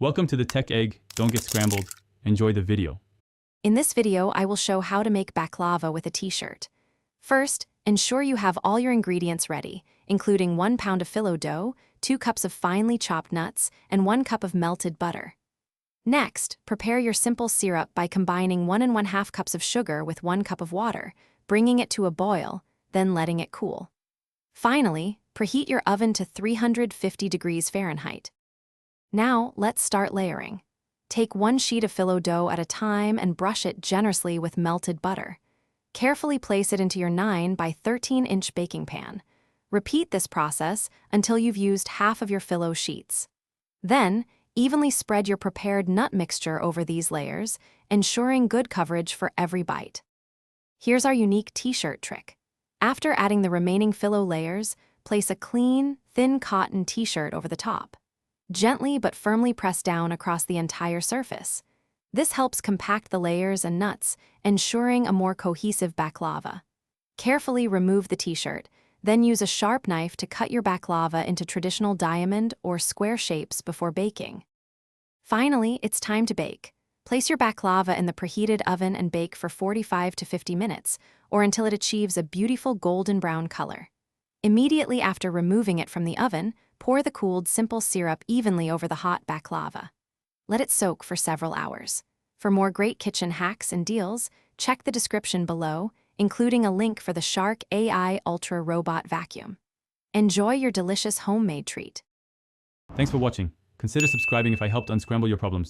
Welcome to the Tech Egg. Don't get scrambled. Enjoy the video. In this video, I will show how to make baklava with a t-shirt. First, ensure you have all your ingredients ready, including 1 pound of phyllo dough, 2 cups of finely chopped nuts, and 1 cup of melted butter. Next, prepare your simple syrup by combining 1 1/2 cups of sugar with 1 cup of water, bringing it to a boil, then letting it cool. Finally, preheat your oven to 350 degrees Fahrenheit. Now, let's start layering. Take 1 sheet of phyllo dough at a time and brush it generously with melted butter. Carefully place it into your 9 by 13-inch baking pan. Repeat this process until you've used half of your phyllo sheets. Then, evenly spread your prepared nut mixture over these layers, ensuring good coverage for every bite. Here's our unique t-shirt trick. After adding the remaining phyllo layers, place a clean, thin cotton t-shirt over the top. Gently but firmly press down across the entire surface. This helps compact the layers and nuts, ensuring a more cohesive baklava. Carefully remove the t-shirt, then use a sharp knife to cut your baklava into traditional diamond or square shapes before baking. Finally, it's time to bake. Place your baklava in the preheated oven and bake for 45 to 50 minutes, or until it achieves a beautiful golden brown color. Immediately after removing it from the oven, pour the cooled simple syrup evenly over the hot baklava. Let it soak for several hours. For more great kitchen hacks and deals, check the description below, including a link for the Shark AI Ultra Robot Vacuum. Enjoy your delicious homemade treat. Thanks for watching. Consider subscribing if I helped unscramble your problems.